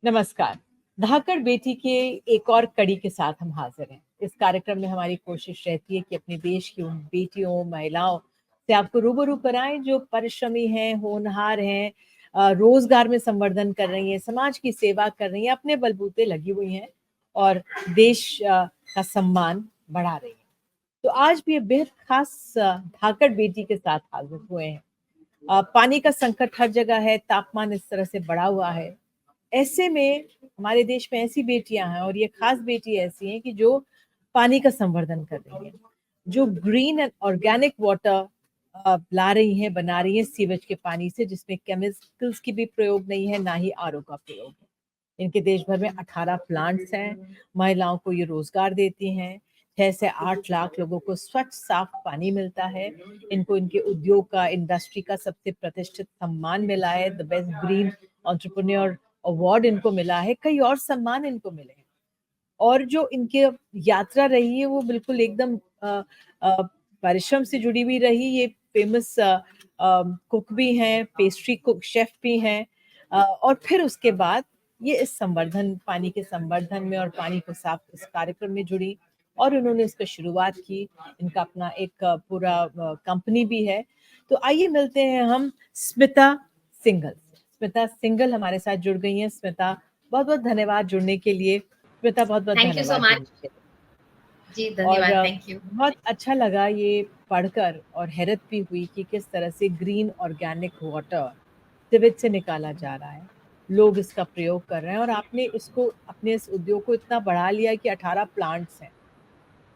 नमस्कार। धाकड़ बेटी के एक और कड़ी के साथ हम हाजिर हैं। इस कार्यक्रम में हमारी कोशिश रहती है कि अपने देश की उन बेटियों, महिलाओं से आपको रूबरू कराएं जो परिश्रमी हैं, होनहार हैं, रोजगार में संवर्धन कर रही हैं, समाज की सेवा कर रही हैं, अपने बलबूते लगी हुई हैं और देश का सम्मान बढ़ा रही हैं। तो आज भी ये बेहद खास धाकड़ बेटी के साथ हाजिर हुए हैं। पानी का संकट हर जगह है, तापमान इस तरह से बढ़ा हुआ है। ऐसे में हमारे देश में ऐसी बेटियां हैं और ये खास बेटी ऐसी हैं कि जो पानी का संवर्धन कर रही हैं, जो ग्रीन एंड ऑर्गेनिक वाटर ला रही हैं, बना रही हैं सीवेज के पानी से, जिसमें केमिकल्स की भी प्रयोग नहीं है, ना ही आरओ का प्रयोग है। इनके देश भर में 18 प्लांट्स हैं। महिलाओं को ये रोजगार देती हैं। 6 से 8 लाख लोगों को स्वच्छ साफ पानी मिलता है। इनको इनके उद्योग का, इंडस्ट्री का सबसे प्रतिष्ठित सम्मान मिला है, the best green entrepreneur award इनको मिला है। कई और सम्मान इनको मिले हैं। और जो इनके यात्रा रही है वो बिल्कुल एकदम परिश्रम से जुड़ी हुई रही। ये फेमस कुक भी हैं, पेस्ट्री कुक शेफ भी हैं। और फिर उसके बाद ये इस संवर्धन, पानी के संवर्धन में और पानी को साफ इस कार्यक्रम में जुड़ी और उन्होंने इसका शुरुआत की। इनका अपना एक पूरा कंपनी भी है। तो आइए मिलते हैं हम स्मिता सिंघल से। स्मिता सिंघल हमारे साथ जुड़ गई हैं। स्मिता, बहुत बहुत धन्यवाद जुड़ने के लिए। श्वेता, बहुत बहुत थैंक यू सो धन्यवाद मच। जुड़ने के लिए। जी और धन्यवाद, थैंक यू। बहुत अच्छा लगा ये पढ़कर और हैरत भी हुई कि किस तरह से ग्रीन ऑर्गेनिक वाटर सिवेज से निकाला जा रहा है, लोग इसका प्रयोग कर रहे हैं और आपने इसको, अपने इस उद्योग को इतना बढ़ा लिया है कि 18 प्लांट्स हैं।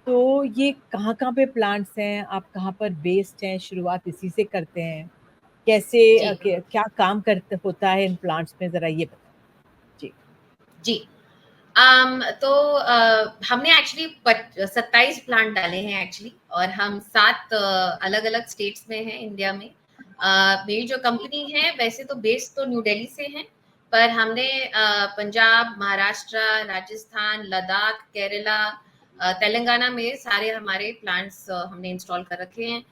तो ये कहाँ कहाँ पे प्लांट्स हैं, आप कहाँ पर बेस्ड हैं, शुरुआत इसी से करते हैं, कैसे जी क्या काम करते होता है इन प्लांट्स में, जरा ये बताएं। जी जी। तो हमने एक्चुअली 27 प्लांट डाले हैं एक्चुअली, और हम 7 अलग अलग स्टेट्स में हैं इंडिया में। मेरी जो कंपनी है वैसे तो बेस्ड तो न्यू दिल्ली से है, पर हमने पंजाब, महाराष्ट्र, राजस्थान, लद्दाख, केरला, तेलंगाना में सारे हमारे प्लांट्स हमने इंस्टॉल कर रखे हैं।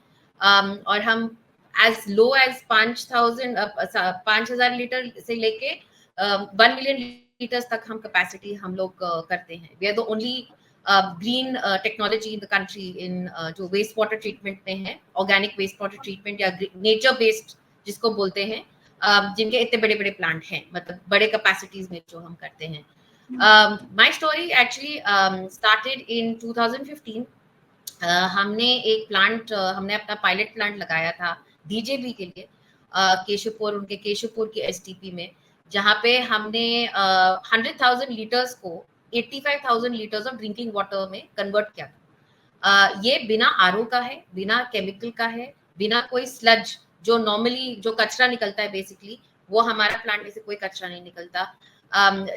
और हम एज लो एज 5,000 लीटर से लेके 1 मिलियन लीटर्स तक हम कैपेसिटी हम लोग करते हैं। We are the only green technology in the country in जो वेस्ट वाटर ट्रीटमेंट में है, ऑर्गेनिक वेस्ट वाटर ट्रीटमेंट या नेचर बेस्ड जिसको बोलते हैं, जिनके इतने बड़े बड़े प्लांट हैं, मतलब बड़े कैपेसिटीज में जो हम करते हैं। My story actually started in 2015। हमने एक प्लांट, हमने अपना पायलट प्लांट लगाया था डीजेबी के लिए, केशवपुर, उनके केशवपुर की एसटीपी में, जहाँ पे हमने 100,000 लीटर्स को 85,000 लीटर्स ऑफ ड्रिंकिंग वाटर में कन्वर्ट किया था। ये बिना आरओ का है, बिना केमिकल का है, बिना कोई स्लज, जो नॉर्मली जो कचरा निकलता है बेसिकली, वो हमारा प्लांट में से कोई कचरा नहीं निकलता।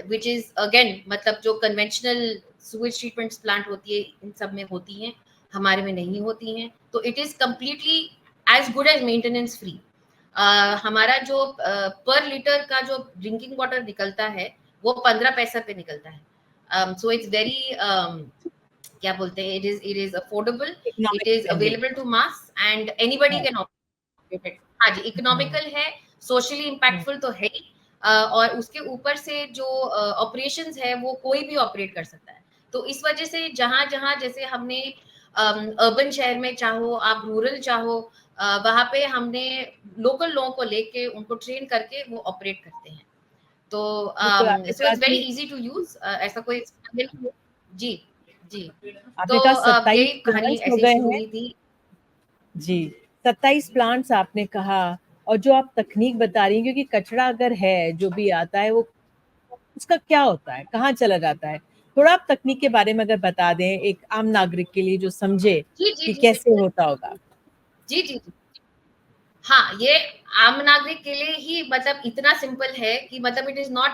विच इज अगेन, मतलब जो कन्वेंशनल सुवेज ट्रीटमेंट प्लांट होती है इन सब में होती हैं, हमारे में नहीं होती हैं। तो it is completely as good as maintenance free. हमारा जो पर लीटर का जो ड्रिंकिंग वाटर निकलता है वो 15 पैसा पे निकलता है। सो इट्स वेरी, क्या बोलते हैं, it is affordable, it economic is friendly. Available to mass and anybody can operate it. हाँ जी, इकोनॉमिकल है, सोशली इम्पैक्टफुल तो है ही, और उसके ऊपर से जो ऑपरेशंस है वो कोई भी ऑपरेट कर सकता है। तो इस वजह से जहां जहां जैसे हमने अर्बन शहर में चाहो, आप रूरल चाहो, वहां पे हमने लोकल लोगों को लेके उनको ट्रेन करके वो ऑपरेट करते हैं। तो बिल्कुल, आपने सो कहा इट्स वेरी कि इजी टू यूज, ऐसा कोई struggle नहीं है। जी जी। तो आपने कहा 27 यही कहानी प्लांट्स हो ऐसे ही गए शुरू हैं। हुई थी। जी, 27 प्लांट्स आपने कहा। और जो आप तकनीक बता रही हैं, क्योंकि कचरा अगर है, जो भी आता है, वो उसका क्या होता है, कहाँ चला जाता है? थोड़ा आप तकनीक के बारे में अगर बता दें, एक आम नागरिक के लिए जो समझे जी जी कि जी कैसे होता होगा। जी जी जी। हाँ, ये आम नागरिक के लिए ही, मतलब इतना सिंपल है कि मतलब it is not,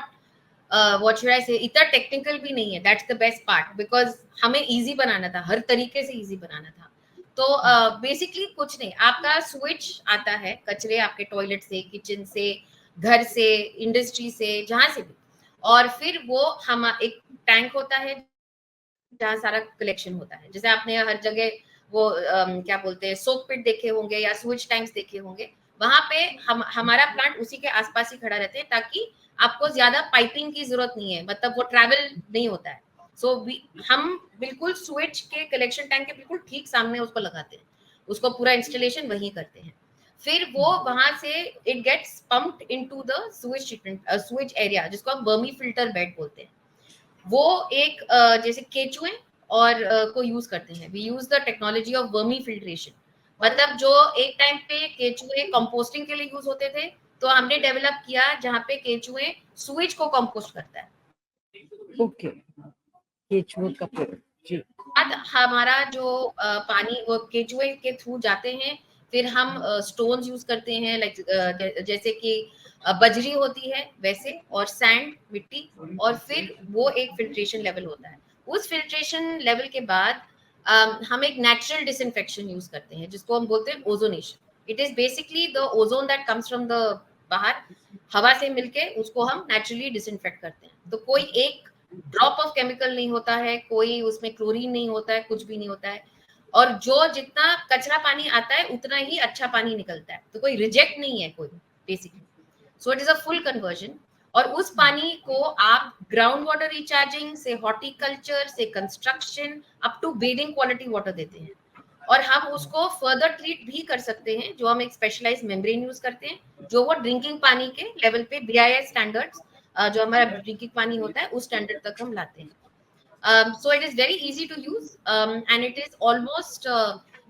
what should I से, इतना टेक्निकल भी नहीं है। That's the best part, because हमें इजी बनाना था, हर तरीके से इजी बनाना था। तो बेसिकली कुछ नहीं, आपका स्विच आता है कचरे आपके टॉयलेट से, किचन से, घर से, इंडस्ट्री से, जहां से भी, और फिर वो हम एक टैंक होता है जहाँ सारा कलेक्शन होता है। जैसे आपने हर जगह वो क्या बोलते हैं, सोक पिट देखे होंगे या स्विच टैंक्स देखे होंगे, वहां पे हमारा प्लांट उसी के आसपास ही खड़ा रहते हैं, ताकि आपको ज्यादा पाइपिंग की जरूरत नहीं है, मतलब वो ट्रैवल नहीं होता है। सो हम बिल्कुल स्विच के कलेक्शन टैंक के बिल्कुल ठीक सामने उसको लगाते हैं, उसको पूरा इंस्टॉलेशन वहीं करते हैं। फिर वो वहां से it gets pumped into the switch treatment switch area, जिसको हम वर्मी फिल्टर बेड बोलते हैं। वो एक जैसे केचुए और को यूज करते हैं। We use the technology of vermifiltration, मतलब जो एक टाइम पे केचुए कंपोस्टिंग के लिए यूज होते थे, तो हमने डेवलप किया जहाँ पे केचुए सुएज को कंपोस्ट करता है। ओके, केचुए का प्रयोग, जी। बाद हमारा जो पानी वो केचुए के थ्रू जाते हैं, फिर हम स्टोन्स यूज करते हैं, लाइक जैसे कि बजरी होती है वैसे, और सैंड मिट्टी, और फिर वो एक फिल्ट्रेशन लेवल होता है। उस फिल्ट्रेशन लेवल के बाद हम एक नेचुरल डिसइंफेक्शन यूज करते हैं, जिसको हम बोलते हैं ozonation. It is basically the ozone that comes from the बाहर हवा से मिलके उसको हम नेचुरली डिसइंफेक्ट करते हैं। तो कोई एक ड्रॉप ऑफ केमिकल नहीं होता है, कोई उसमें क्लोरीन नहीं होता है, कुछ भी नहीं होता है, और जो जितना कचरा पानी आता है उतना ही अच्छा पानी निकलता है। तो कोई रिजेक्ट नहीं है कोई, basically. So it is a full conversion. और उस पानी को आप ग्राउंड वाटर रिचार्जिंग से हॉर्टिकल्चर से construction up to bathing quality water देते हैं। और हम उसको फर्दर ट्रीट भी कर सकते हैं, जो हम एक स्पेशलाइज्ड मेम्ब्रेन यूज करते हैं, जो वो ड्रिंकिंग पानी के लेवल पे BIS स्टैंडर्ड्स, जो हमारा ड्रिंकिंग पानी होता है उस स्टैंडर्ड तक हम लाते हैं। So it is very easy to use, and it is almost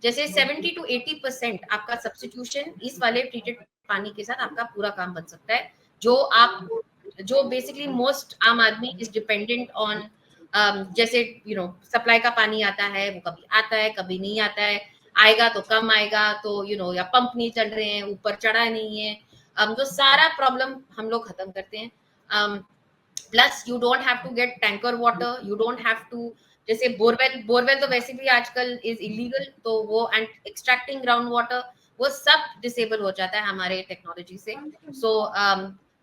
जैसे 70 to 80% आपका सब्स्टिट्यूशन इस वाले ट्रीटेड पानी के साथ आपका पूरा काम बन सकता है, जो बेसिकली मोस्ट आम आदमी इज डिपेंडेंट ऑन। जैसे सप्लाई का पानी आता है, वो कभी आता है कभी नहीं आता है, आएगा तो कम आएगा, तो या पंप नहीं चल रहे हैं, ऊपर चढ़ा नहीं है, जो सारा प्रॉब्लम हम लोग खत्म करते हैं। Plus you don't have to get tanker water, you don't have to, जैसे बोरवेल तो वैसे भी आजकल इज इलीगल, तो वो एंड एक्सट्रैक्टिंग ग्राउंड वाटर वो सब डिसेबल हो जाता है हमारे टेक्नोलॉजी से। सो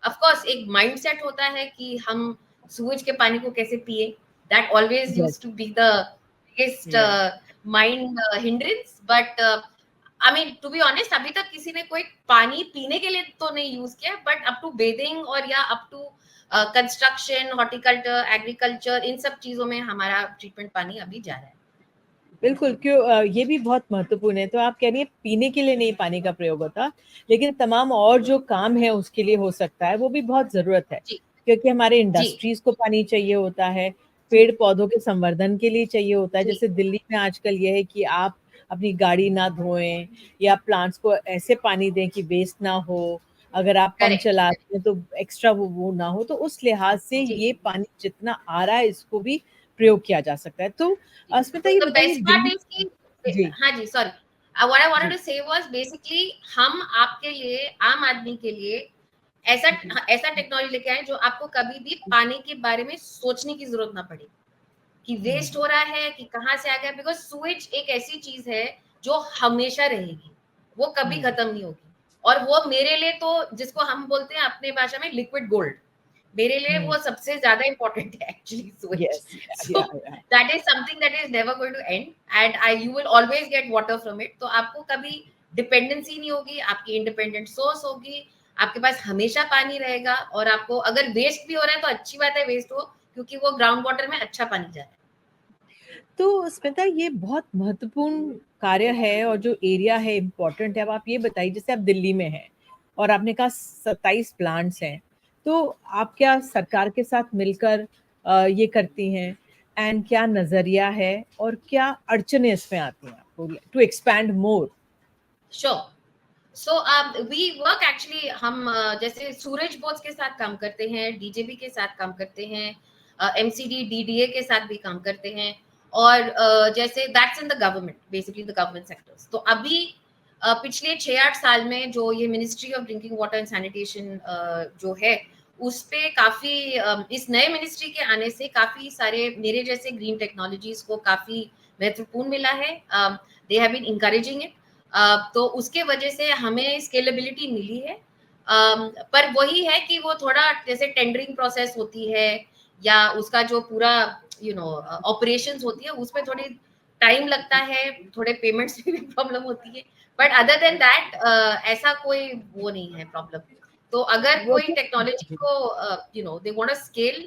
ऑफ कोर्स एक माइंडसेट होता है कि हम सूरज के पानी को कैसे पिए, that always used to be the biggest mind hindrance. But I mean to be honest, अभी तक किसी ने कोई पानी पीने के लिए तो नहीं यूज किया, बट अप टू बेदिंग और या up to construction, horticulture, agriculture, इन सब चीजों में हमारा ट्रीटमेंट पानी अभी जा रहा है। बिल्कुल, ये भी बहुत महत्वपूर्ण है। तो आप कह रही हैं पीने के लिए नहीं पानी का प्रयोग होता, लेकिन तमाम और जो काम है उसके लिए हो सकता है, वो भी बहुत ज़रूरत है। जी क्योंकि हमारे जी इंडस्ट्रीज़ को पानी चाहिए होता है, पेड़-पौधों के संवर्धन के लिए चाहिए होता है। जी जैसे दिल्ली में आजकल ये है कि आप अपनी गाड़ी ना धोएँ या प्लांट्स को ऐसे पानी दें कि वेस्ट ना हो। अगर आप पंप करेक्ट चलाते हैं तो एक्स्ट्रा वो ना हो। तो उस लिहाज से जी ये पानी जितना आ रहा है इसको भी प्रयोग किया जा सकता है। तो जी। स्मिता ये द बताइए बेस्ट पार्ट दिल्ली। इज कि जी, हाँ जी, सॉरी, व्हाट आई वांटेड जी, टू से वाज बेसिकली हम आपके लिए, आम आदमी के लिए ऐसा जी, ऐसा टेक्नोलॉजी लेके आए जो आपको कभी भी पानी के बारे में सोचने की जरूरत ना पड़े कि वेस्ट हो रहा है कि कहाँ से आ गया, बिकॉज सुएज एक ऐसी चीज है जो हमेशा रहेगी, वो कभी हुँ, खत्म नहीं होगी। और वो मेरे लिए तो, जिसको हम बोलते हैं अपने भाषा में लिक्विड गोल्ड, मेरे लिए हुँ, वो सबसे ज्यादा इंपॉर्टेंट है actually Suez. Yes, so yeah, that is something that is never going to end, and I you will always get water from it. तो आपको कभी डिपेंडेंसी नहीं होगी, आपकी इंडिपेंडेंट सोर्स होगी, आपके पास हमेशा पानी रहेगा। और आपको अगर वेस्ट भी हो रहा है तो अच्छी बात है वेस्ट हो, क्योंकि वो ग्राउंड वाटर में अच्छा पानी जा रहा है। तो स्मिता ये बहुत महत्वपूर्ण कार्य है और जो एरिया है इम्पोर्टेंट है। अब आप ये बताइए जैसे आप दिल्ली में हैं और आपने कहा 27 प्लांट्स हैं, तो आप क्या सरकार के साथ मिलकर ये करती हैं? एंड क्या नज़रिया है और क्या अड़चनें इसमें आती हैं आपको to expand more? Sure. So we work actually, हम जैसे सूरज बोर्ड के साथ काम करते हैं, डीजेबी के साथ काम करते हैं, MCD DDA के साथ भी काम करते हैं, और जैसे that's in the government, basically the government sectors. तो अभी पिछले 6-8 साल में जो ये ministry of drinking water and sanitation जो है, उस पे काफी इस नए मिनिस्ट्री के आने से काफी सारे मेरे जैसे ग्रीन टेक्नोलॉजीज को काफी महत्वपूर्ण मिला है। They have been encouraging it. तो उसके वजह से हमें स्केलेबिलिटी मिली है। पर वही है कि वो थोड़ा जैसे टेंडरिंग प्रोसेस होती है, या उसका जो पूरा ऑपरेशंस होती है, उसमें थोड़ी टाइम लगता है, थोड़े पेमेंट्स में भी प्रॉब्लम होती है। बट अदर देन दैट ऐसा कोई वो नहीं है प्रॉब्लम। तो अगर वो कोई तो टेक्नोलॉजी को they want to scale,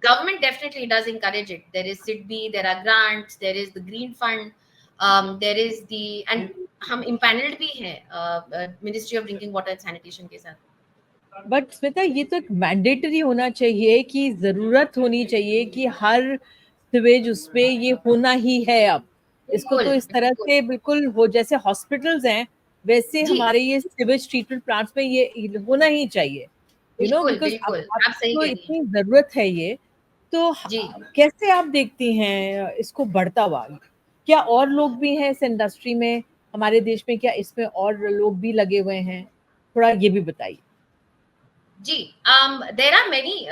government definitely does encourage it. There is SIDBI, there are grants, there is the green fund, there is the, and हम impaneled भी हैं ministry of drinking water and sanitation के साथ। But Smita, ये तो एक mandatory होना चाहिए, कि जरूरत होनी चाहिए कि हर सिवेज उसमें ये होना ही है। अब इसको बिल्कुल तो इस तरह बिल्कुल। से बिल्कुल हो, जैसे हॉस्पिटल्स हैं वैसे जी हमारे ये सिवेज ट्रीटमेंट प्लांट्स में ये होना ही चाहिए, बिल्कुल बिकॉज अब बिल्कुल, अब आप सही तो कह रही हैं। इतनी जरूरत है ये। तो जी कैसे आप देखती हैं इसको बढ़ता हुआ? क्या और लोग भी हैं इस इंडस्ट्री में हमारे देश में? क्या इसमें और लोग भी लगे हुए हैं? थोड़ा ये भी बताइए। जी, देर आर मेनी,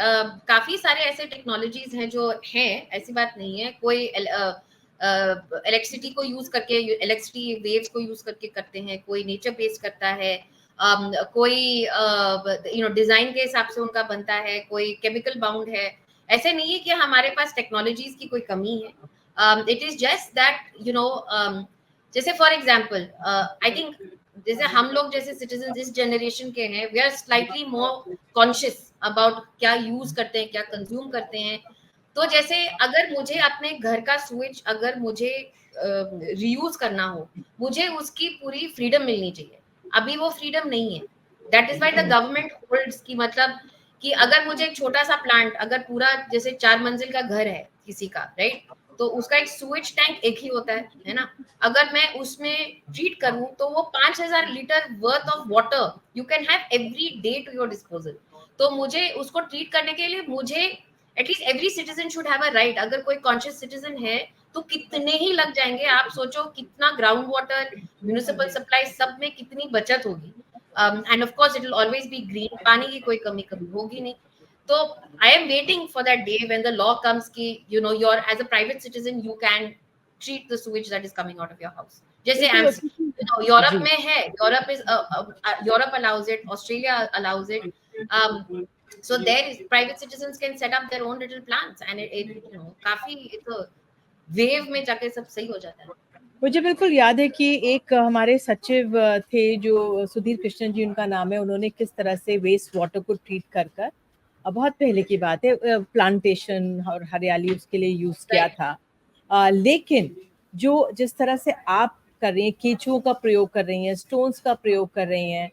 काफी सारे ऐसे टेक्नोलॉजीज हैं जो हैं, ऐसी बात नहीं है। कोई इलेक्ट्रिसिटी को यूज करके, इलेक्ट्रिसिटी वेव्स को यूज करके करते हैं, कोई नेचर बेस्ड करता है, कोई डिजाइन के हिसाब से उनका बनता है, कोई केमिकल बाउंड है। ऐसे नहीं है कि हमारे पास टेक्नोलॉजीज की कोई कमी है। इट इज जस्ट दैट जैसे फॉर एग्जाम्पल, आई थिंक जैसे हम लोग जैसे सिटीजन इस जनरेशन के हैं, we are slightly more conscious about क्या यूज करते हैं, क्या कंज्यूम करते हैं। तो जैसे अगर मुझे अपने घर का स्विच अगर मुझे रीयूज करना हो, मुझे उसकी पूरी फ्रीडम मिलनी चाहिए। अभी वो फ्रीडम नहीं है। That is why the government holds की, मतलब कि अगर मुझे एक छोटा सा प्लांट, अगर पूरा जैसे 4 मंजिल का घर है किसी का, राइट, तो उसका एक स्विच टैंक एक ही होता है ना। अगर मैं उसमें ट्रीट करूं तो वो 5000 litre worth of water you can have every day to your disposal. तो मुझे उसको ट्रीट करने के लिए मुझे at least every citizen should have a right. अगर कोई कॉन्शियस सिटीजन है तो कितने ही लग जाएंगे, आप सोचो कितना ग्राउंड वाटर, म्यूनिसिपल सप्लाई, सब में कितनी बचत होगी। And of course it will always be green, पानी की कोई कमी कभी होगी नहीं। तो I am waiting for that day when the law comes कि your as a private citizen you can treat the sewage that is coming out of your house. जैसे बिल्कुल यूरोप जी। में है, Europe allows it, Australia allows it. So there is private citizens can set up their own little plants and काफी एक wave में जाके सब सही हो जाता है। मुझे बिल्कुल याद है कि एक हमारे सचिव थे जो सुधीर कृष्णन जी उनका नाम है, उन्होंने किस तरह से वेस्ट वाटर को ट्रीट कर कर, बहुत पहले की बात है, प्लांटेशन और हरियाली उसके लिए यूज किया राइट। था। लेकिन जो जिस तरह से आप कर रही हैं, केचुओं का प्रयोग कर रही हैं, स्टोन्स का प्रयोग कर रही हैं,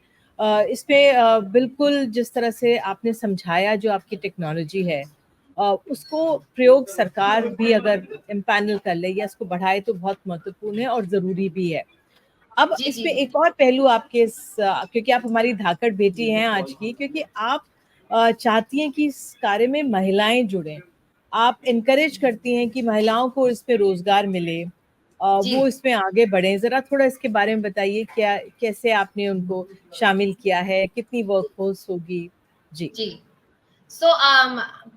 इसमें बिल्कुल जिस तरह से आपने समझाया, जो आपकी टेक्नोलॉजी है उसको प्रयोग सरकार भी अगर इम्पैनल कर ले या इसको बढ़ाए तो बहुत महत्वपूर्ण है और ज़रूरी भी है। अब जी जी इसमें जी। एक और पहलू आपके क्योंकि आप हमारी धाकड़ बेटी हैं आज की, क्योंकि आप चाहती हैं कि इस कार्य में महिलाएं जुड़ें। आप इनकरेज करती हैं कि महिलाओं को इसमें रोजगार मिले, जी वो इसमें आगे बढ़ें। ज़रा थोड़ा इसके बारे में बताइए, क्या कैसे आपने उनको शामिल किया है, कितनी वर्कफोर्स होगी? जी। जी। So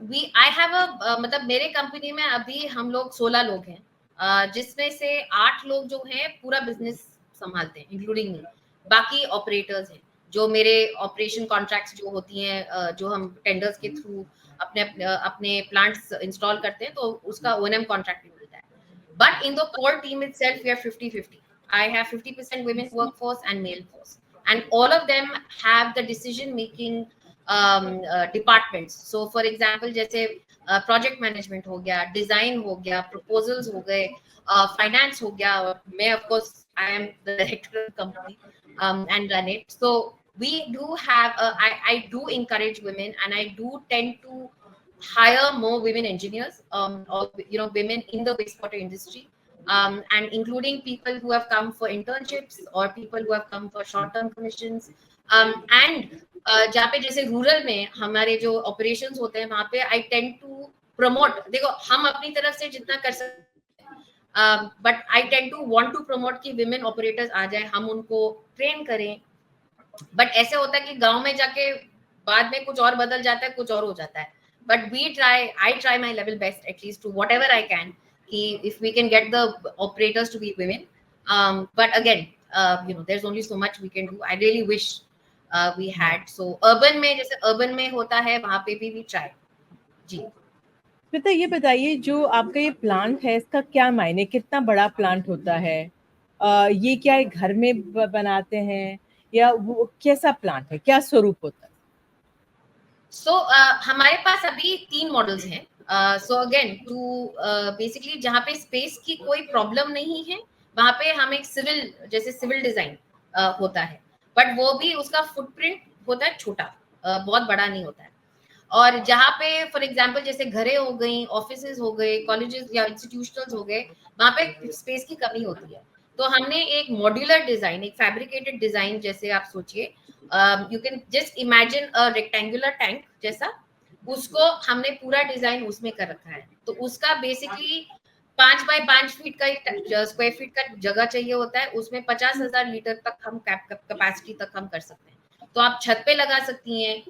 we I have a, मतलब मेरे कंपनी में अभी हम लोग 16 लोग हैं, जिसमें से 8 लोग जो हैं पूरा बिजनेस संभालते हैं इंक्लूडिंग मी। बाकी ऑपरेटर्स हैं जो मेरे ऑपरेशन कॉन्ट्रैक्ट्स जो होती हैं, जो हम टेंडर्स के थ्रू अपने प्लांट्स इंस्टॉल करते हैं, तो उसका ओएनएम कॉन्ट्रैक्ट भी मिलता है। But in the core team itself we are 50-50. I have 50% women workforce and male force, and all of them have the decision making departments. So for example जैसे project management हो गया, design हो गया, proposals हो गए, finance हो गया, और मैं of course I am the director of company and run it. So we do have I do encourage women, and I do tend to hire more women engineers, or women in the wastewater industry, and including people who have come for internships or people who have come for short term commissions, and जहाँ पे जैसे rural में हमारे जो operations होते हैं, वहां पे आई टेंड टू प्रमोट। देखो हम अपनी तरफ से जितना कर सकते हैं, but I tend to want to promote कि विमेन ऑपरेटर्स आ जाए, हम उनको ट्रेन करें। बट ऐसे होता है कि गांव में जाके बाद में कुछ और बदल जाता है, कुछ और हो जाता है। But I try my level best at least to whatever I can, कि if we can get the operators to be women. But again there is only so much we can do. I really wish we had. So urban में, जैसे urban में होता है, वहां पे भी we try. जी। श्वेता, ये बताइए, जो आपका ये प्लांट है इसका क्या मायने, कितना बड़ा प्लांट होता है? ये क्या एक घर में बनाते हैं या वो कैसा प्लांट है, क्या स्वरूप होता है? हमारे पास अभी 3 मॉडल्स हैं। सो अगेन टू बेसिकली जहाँ पे स्पेस की कोई प्रॉब्लम नहीं है, वहाँ पे हम एक सिविल डिजाइन होता है, बट वो भी उसका फुटप्रिंट होता है छोटा, बहुत बड़ा नहीं होता है। और जहाँ पे फॉर एग्जाम्पल जैसे घरें हो गई, ऑफिसेज हो गए, कॉलेजेस या इंस्टीट्यूशनल्स हो गए, वहाँ पे स्पेस की कमी होती है। तो हमने एक मॉड्यूलर डिजाइन, एक फैब्रिकेटेड डिजाइन, जैसे आप सोचिए, you can just imagine a rectangular tank जैसा, उसको हमने पूरा डिजाइन उसमें कर रखा है। तो उसका बेसिकली 5 बाय 5 फीट का स्क्वायर फीट का जगह चाहिए होता है, उसमें 50,000 लीटर तक हम कैपेसिटी तक हम कर सकते हैं। तो आप छत पे लगा सकती हैं,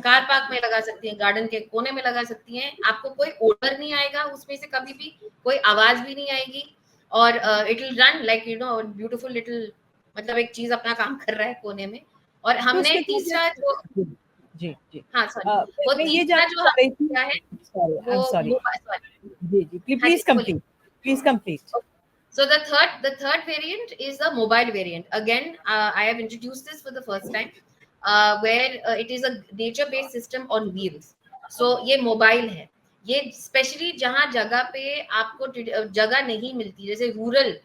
कार पार्क में लगा सकती हैं, गार्डन के कोने में लगा सकती हैं, आपको कोई ओडर नहीं आएगा उसमें से, कभी भी कोई आवाज भी नहीं आएगी, और it will run like beautiful little, मतलब एक चीज अपना काम कर रहा है कोने में। और तो हमने उसमें क्या तीसरा जो, जी जी जी। हाँ सॉरी, वो मैं ये तीसरा जानना जो चाह रही हमने थी, किया है सॉरी आई एम वो सॉरी, मोबाइल, सॉरी, जी जी हाँ जी प्लीज बोलिए। Complete, please complete. So the third variant is the mobile variant. Again, I have introduced this for the first time, where it is a nature-based system on wheels. So ये mobile है, ये specially जहाँ जगह पे आपको जगह नहीं मिलती, जैसे rural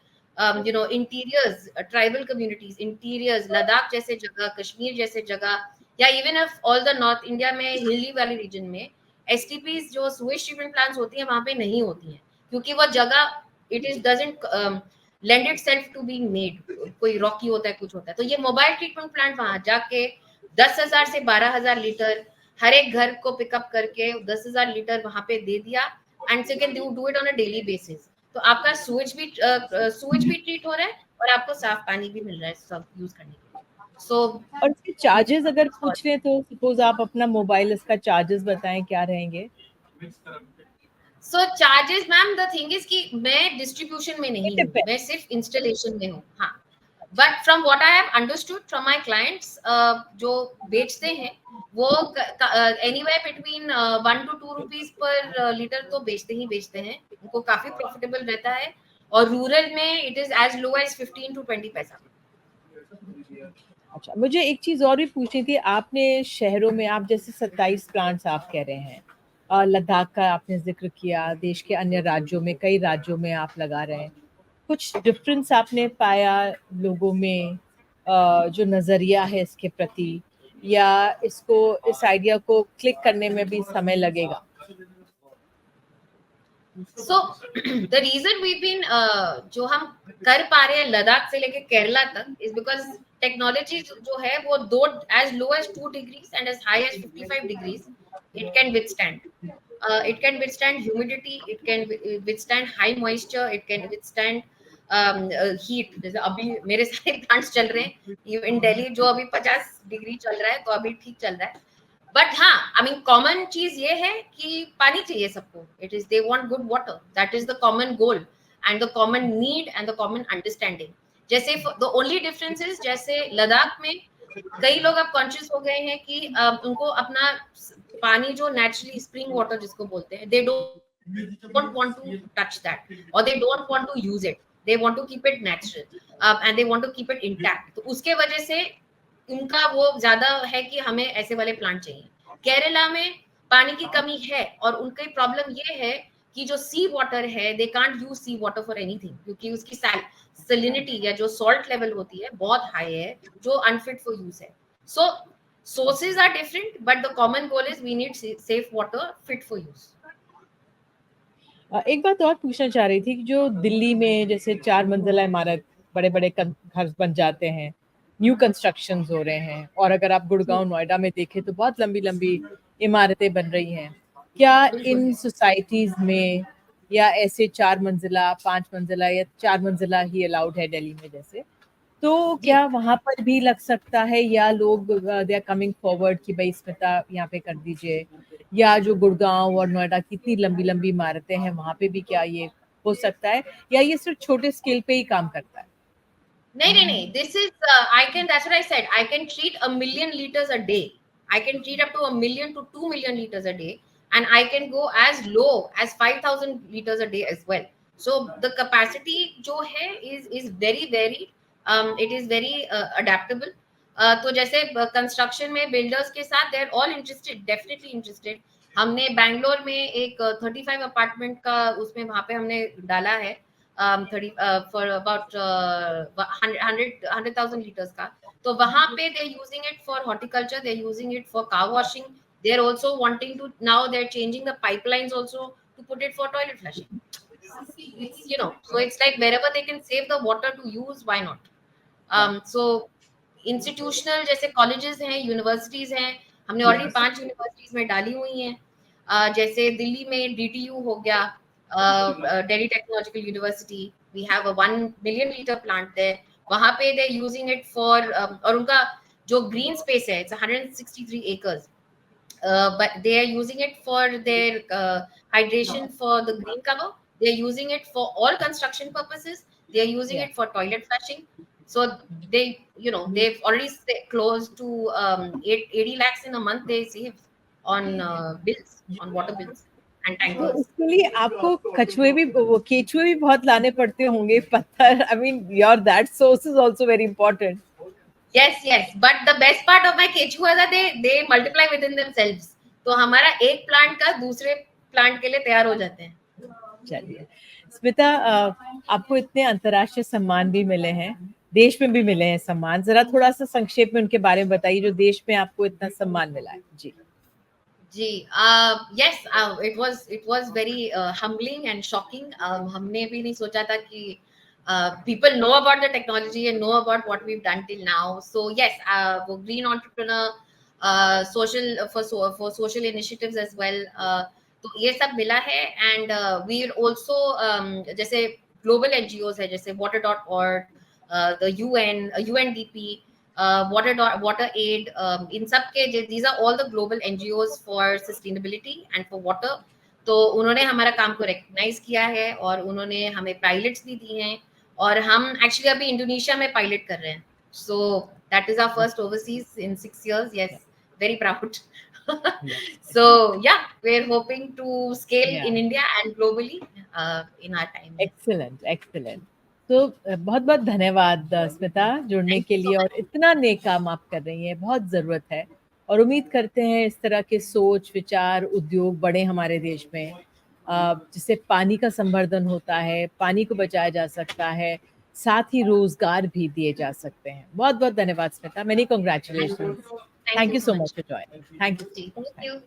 interiors, tribal communities interiors, Ladakh जैसे जगह, कश्मीर जैसे जगह, या even of all the north India में हिली वाली रीजन में एसटीपीज जो सुएज ट्रीटमेंट प्लांट्स होती हैं वहां पे नहीं होती हैं, क्योंकि वो जगह it is doesn't lend itself to being made, कोई रॉकी होता है, कुछ होता है। तो ये मोबाइल ट्रीटमेंट प्लांट वहां जाके 10,000 से 12,000 लीटर हर एक घर को पिकअप करके 10,000 लीटर वहां पे दे दिया, and you can do it on a daily basis. तो आपका सूएज भी ट्रीट हो रहा है और आपको साफ पानी भी मिल रहा है सब यूज करने के लिए। सो और इसके चार्जेस अगर पूछ रहे तो सपोज आप अपना मोबाइल, इसका चार्जेस बताएं क्या रहेंगे? So charges ma'am, the thing is कि मैं डिस्ट्रीब्यूशन में नहीं हूँ, डिपेंड। मैं सिर्फ इंस्टॉलेशन में हूँ। हाँ, but from what I have understood from my clients, जो बेचते हैं वो anywhere between 1 to 2 rupees per litre तो बेचते हैं, उनको काफी प्रॉफिटेबल रहता है। और रूरल में it is as low as 15 to 20 पैसा। अच्छा, मुझे एक चीज और भी पूछनी थी, आपने शहरों में, आप जैसे 27 प्लांट्स आप कह रहे हैं, लद्दाख का आपने जिक्र किया, देश के अन्य राज्यों में, कई राज्यों में आप लगा रहे हैं, कुछ डिफरेंस आपने पाया लोगों में, जो नजरिया है इसके प्रति, या इसको, इस आइडिया को क्लिक करने में भी समय लगेगा? So the reason we been जो हम कर पा रहे हैं लद्दाख से लेके केरला तक इज बिकॉज टेक्नोलॉजी जो है वो दो, as low as 2 degrees and as high as 55 degrees it can withstand, it can withstand humidity, it can withstand high moisture, it can withstand heat। जैसे अभी मेरे सारे प्लांट्स चल रहे हैं इन दिल्ली, जो अभी 50 डिग्री चल रहा है, तो अभी ठीक चल रहा है। बट हाँ, आई मीन कॉमन चीज ये है कि पानी चाहिए सबको, it is they want good water, that is the common goal and the common need and the common understanding. जैसे द ओनली डिफरेंस इज, जैसे लद्दाख में कई लोग अब कॉन्शियस हो गए हैं कि उनको अपना पानी जो नेचुरली स्प्रिंग वाटर जिसको बोलते हैं, they don't want to touch that और they don't want to use it, they want to keep it natural and they want to keep it intact. तो उसके वजह से उनका वो ज्यादा है कि हमें ऐसे वाले प्लांट चाहिए। केरला में पानी की कमी है और उनकी प्रॉब्लम ये है कि जो सी वाटर है, they can't use sea water for anything, क्योंकि उसकी सैलिनिटी या जो सॉल्ट लेवल होती है बहुत हाई है, जो अनफिट फॉर यूज है। सो sources are different, but the common goal is we need safe water fit for use। एक बात और पूछना चाह रही थी कि जो दिल्ली में जैसे 4 मंजिला इमारत, बड़े बड़े घर बन जाते हैं, न्यू कंस्ट्रक्शंस हो रहे हैं, और अगर आप गुड़गांव, नोएडा में देखें तो बहुत लंबी लंबी इमारतें बन रही हैं, क्या इन सोसाइटीज में या ऐसे 4 मंजिला, 5 मंजिला या 4 मंजिला ही अलाउड है दिल्ली में जैसे, तो क्या वहां पर भी लग सकता है, या लोग दे आर कमिंग फॉरवर्ड कि भाई स्मिता यहाँ पे कर दीजिए, या जो गुड़गांव और नोएडा की इतनी लंबी लंबी इमारतें हैं वहां पे भी क्या ये हो सकता है, या ये सिर्फ छोटे स्केल पे ही काम करता है? नहीं, this is I can, that's what I said, I can treat 1 million liters a day, I can treat up to 1 million to 2 million liters a day, and I can go as low as 5,000 liters a day as well। So the capacity जो है is very very it is very adaptable। तो जैसे construction में builders के साथ they are all interested, definitely interested. हमने बैंगलोर में एक 35 अपार्टमेंट का उसमें वहां पे हमने डाला है 30 फॉर अबाउट 100,000 लीटर्स का। तो वहां पे they using it for horticulture, they using it for car washing, they are also wanting to, now they are changing the pipelines also to put it for toilet flushing. It's, you know, so it's like wherever they can save the water to use, why not? So institutional जैसे colleges हैं, universities हैं, हमने already 5 universities में डाली हुई हैं। जैसे दिल्ली में डीटीयू हो गया, Delhi Technological University, we have a 1 million litre plant there. वहां पे दे यूजिंग इट फॉर, और उनका जो ग्रीन स्पेस है, it's 163 acres, but they are using it for their hydration, for the green cover. They are using it for all construction purposes. They are using Yeah. it for toilet flushing. So they, you know, they've already close to 80 lakhs in a month they save on bills, on water bills and तो tankers. उसके लिए आपको कछुए भी, वो केचुए भी बहुत लाने पड़ते होंगे, पत्थर। I mean your that source is also very important. Yes, but the best part of my केचुआ that they multiply within themselves. तो हमारा एक प्लांट का दूसरे प्लांट के लिए तैयार हो जाते हैं। चलिए स्मिता, आपको इतने अंतर्राष्ट्रीय सम्मान भी मिले हैं, देश में भी मिले हैं सम्मान, जरा थोड़ा सा संक्षेप में उनके बारे में बताइए जो देश में आपको इतना सम्मान मिला है। जी जी, yes, it was very humbling and shocking. हमने भी नहीं सोचा था कि people know about the technology and know about what we've done till now. So yes, वो green entrepreneur, for social initiatives as well. तो ये सब मिला है, and we also जैसे global NGOs है, जैसे water.org, the UN, UNDP, water aid, in सब के, these are all the global NGOs for sustainability and for water. तो उन्होंने हमारा काम को रिकग्नाइज किया है और उन्होंने हमें पायलट्स भी दी हैं, और हम एक्चुअली अभी इंडोनेशिया में पायलट कर रहे हैं। So that is our first overseas in 6 years. Yes, very proud. So yeah, we're hoping to scale in India and globally in our time. Excellent. तो बहुत बहुत धन्यवाद स्मिता जुड़ने के लिए, और इतना नेक काम आप कर रही हैं, बहुत ज़रूरत है, और उम्मीद करते हैं इस तरह के सोच विचार उद्योग बढ़े हमारे देश में, जिससे पानी का संवर्धन होता है, पानी को बचाया जा सकता है, साथ ही रोजगार भी दिए जा सकते हैं। बहुत बहुत धन्यवाद Smita, many congratulations, thank you so much for joining, thank you.